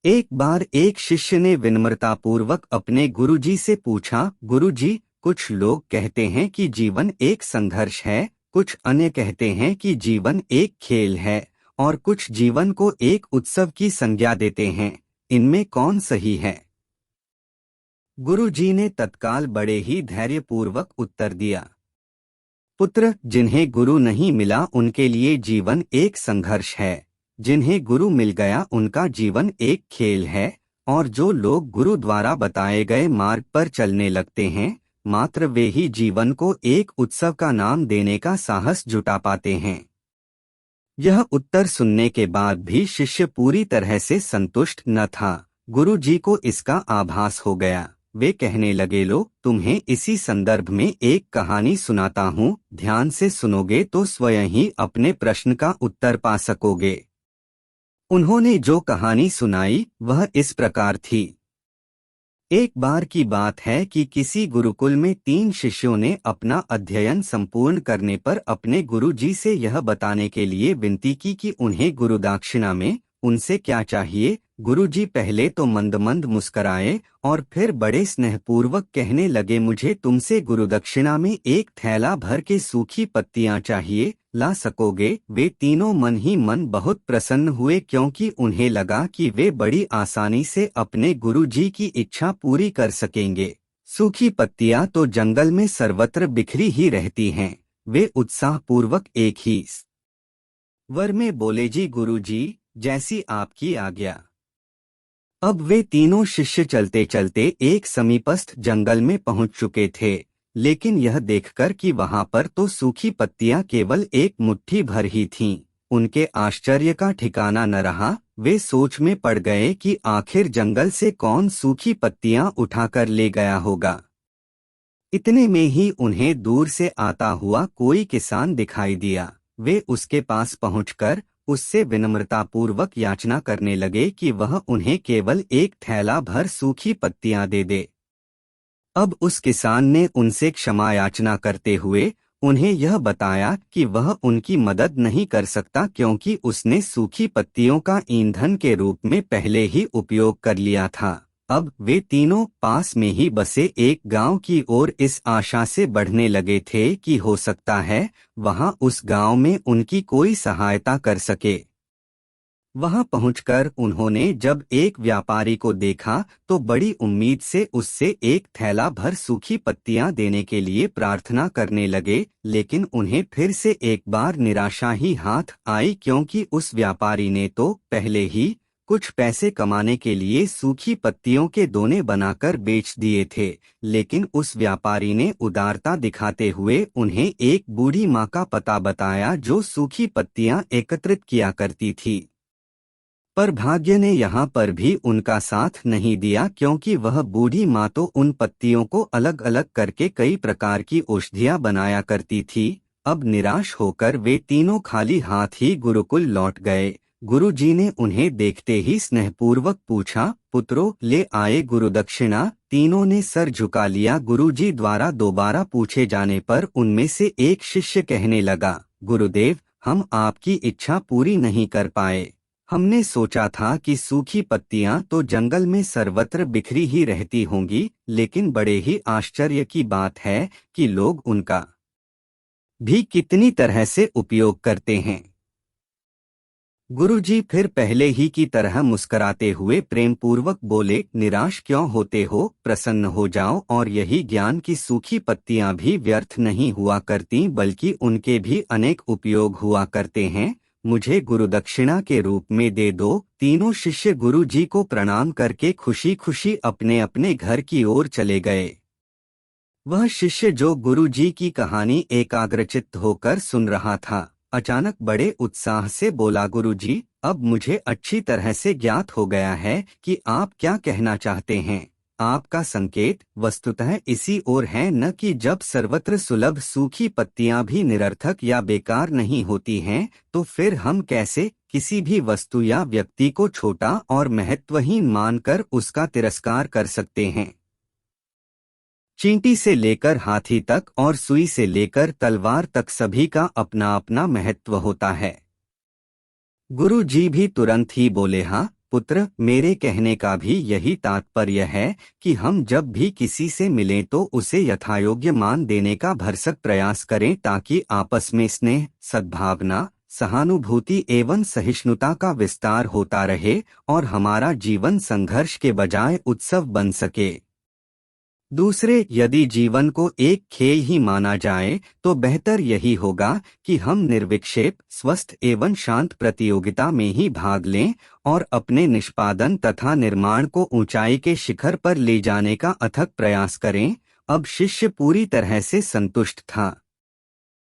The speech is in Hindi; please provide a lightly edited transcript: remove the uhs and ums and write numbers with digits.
एक बार एक शिष्य ने विनम्रतापूर्वक अपने गुरुजी से पूछा, गुरुजी, कुछ लोग कहते हैं कि जीवन एक संघर्ष है, कुछ अन्य कहते हैं कि जीवन एक खेल है, और कुछ जीवन को एक उत्सव की संज्ञा देते हैं। इनमें कौन सही है? गुरुजी ने तत्काल बड़े ही धैर्यपूर्वक उत्तर दिया, पुत्र, जिन्हें गुरु नहीं मिला उनके लिए जीवन एक संघर्ष है, जिन्हें गुरु मिल गया उनका जीवन एक खेल है, और जो लोग गुरु द्वारा बताए गए मार्ग पर चलने लगते हैं, मात्र वे ही जीवन को एक उत्सव का नाम देने का साहस जुटा पाते हैं। यह उत्तर सुनने के बाद भी शिष्य पूरी तरह से संतुष्ट न था। गुरु जी को इसका आभास हो गया। वे कहने लगे, लो, तुम्हें इसी संदर्भ में एक कहानी सुनाता हूँ, ध्यान से सुनोगे तो स्वयं ही अपने प्रश्न का उत्तर पा सकोगे। उन्होंने जो कहानी सुनाई वह इस प्रकार थी। एक बार की बात है कि किसी गुरुकुल में 3 शिष्यों ने अपना अध्ययन संपूर्ण करने पर अपने गुरुजी से यह बताने के लिए विनती की कि उन्हें गुरुदक्षिणा में उनसे क्या चाहिए। गुरुजी पहले तो मंद मंद मुस्कराए और फिर बड़े स्नेहपूर्वक कहने लगे, मुझे तुमसे गुरुदक्षिणा में एक थैला भर के सूखी पत्तियां चाहिए, ला सकोगे? वे तीनों मन ही मन बहुत प्रसन्न हुए, क्योंकि उन्हें लगा कि वे बड़ी आसानी से अपने गुरुजी की इच्छा पूरी कर सकेंगे। सूखी पत्तियां तो जंगल में सर्वत्र बिखरी ही रहती हैं। वे उत्साहपूर्वक एक ही स्वर में बोले, जी गुरुजी, जैसी आपकी आज्ञा। अब वे तीनों शिष्य चलते चलते एक समीपस्थ जंगल में पहुंच चुके थे, लेकिन यह देखकर कि वहां पर तो सूखी पत्तियां केवल एक मुट्ठी भर ही थीं, उनके आश्चर्य का ठिकाना न रहा। वे सोच में पड़ गए कि आखिर जंगल से कौन सूखी पत्तियां उठाकर ले गया होगा। इतने में ही उन्हें दूर से आता हुआ कोई किसान दिखाई दिया। वे उसके पास पहुंचकर उससे विनम्रतापूर्वक याचना करने लगे कि वह उन्हें केवल एक थैला भर सूखी पत्तियां दे दे। अब उस किसान ने उनसे क्षमा याचना करते हुए उन्हें यह बताया कि वह उनकी मदद नहीं कर सकता, क्योंकि उसने सूखी पत्तियों का ईंधन के रूप में पहले ही उपयोग कर लिया था। अब वे तीनों पास में ही बसे एक गांव की ओर इस आशा से बढ़ने लगे थे कि हो सकता है वहां उस गांव में उनकी कोई सहायता कर सके। वहां पहुंचकर उन्होंने जब एक व्यापारी को देखा तो बड़ी उम्मीद से उससे एक थैला भर सूखी पत्तियां देने के लिए प्रार्थना करने लगे, लेकिन उन्हें फिर से एक बार निराशा ही हाथ आई, क्योंकि उस व्यापारी ने तो पहले ही कुछ पैसे कमाने के लिए सूखी पत्तियों के दोने बनाकर बेच दिए थे। लेकिन उस व्यापारी ने उदारता दिखाते हुए उन्हें एक बूढ़ी माँ का पता बताया जो सूखी पत्तियां एकत्रित किया करती थी। पर भाग्य ने यहाँ पर भी उनका साथ नहीं दिया, क्योंकि वह बूढ़ी माँ तो उन पत्तियों को अलग अलग करके कई प्रकार की औषधियाँ बनाया करती थी। अब निराश होकर वे तीनों खाली हाथ ही गुरुकुल लौट गए। गुरुजी ने उन्हें देखते ही स्नेहपूर्वक पूछा, पुत्रों, ले आए गुरुदक्षिणा? तीनों ने सर झुका लिया। गुरुजी द्वारा दोबारा पूछे जाने पर उनमें से एक शिष्य कहने लगा, गुरुदेव, हम आपकी इच्छा पूरी नहीं कर पाए। हमने सोचा था कि सूखी पत्तियां तो जंगल में सर्वत्र बिखरी ही रहती होंगी, लेकिन बड़े ही आश्चर्य की बात है कि लोग उनका भी कितनी तरह से उपयोग करते हैं। गुरुजी फिर पहले ही की तरह मुस्कराते हुए प्रेमपूर्वक बोले, निराश क्यों होते हो? प्रसन्न हो जाओ, और यही ज्ञान की सूखी पत्तियां भी व्यर्थ नहीं हुआ करती, बल्कि उनके भी अनेक उपयोग हुआ करते हैं। मुझे गुरुदक्षिणा के रूप में दे दो। तीनों शिष्य गुरुजी को प्रणाम करके खुशी खुशी अपने अपने घर की ओर चले गए। वह शिष्य जो गुरुजी की कहानी एकाग्रचित्त होकर सुन रहा था, अचानक बड़े उत्साह से बोला, गुरुजी, अब मुझे अच्छी तरह से ज्ञात हो गया है कि आप क्या कहना चाहते हैं। आपका संकेत वस्तुतः इसी ओर है, न कि जब सर्वत्र सुलभ सूखी पत्तियां भी निरर्थक या बेकार नहीं होती हैं, तो फिर हम कैसे किसी भी वस्तु या व्यक्ति को छोटा और महत्वहीन मानकर उसका तिरस्कार कर सकते हैं। चींटी से लेकर हाथी तक और सुई से लेकर तलवार तक सभी का अपना अपना महत्व होता है। गुरु जी भी तुरंत ही बोले, हाँ, पुत्र, मेरे कहने का भी यही तात्पर्य है कि हम जब भी किसी से मिलें तो उसे यथायोग्य मान देने का भरसक प्रयास करें ताकि आपस में स्नेह, सद्भावना, सहानुभूति एवं सहिष्णुता का विस्तार होता रहे और हमारा जीवन संघर्ष के बजाय उत्सव बन सके। दूसरे, यदि जीवन को एक खेल ही माना जाए तो बेहतर यही होगा कि हम निर्विक्षेप, स्वस्थ एवं शांत प्रतियोगिता में ही भाग लें और अपने निष्पादन तथा निर्माण को ऊंचाई के शिखर पर ले जाने का अथक प्रयास करें। अब शिष्य पूरी तरह से संतुष्ट था।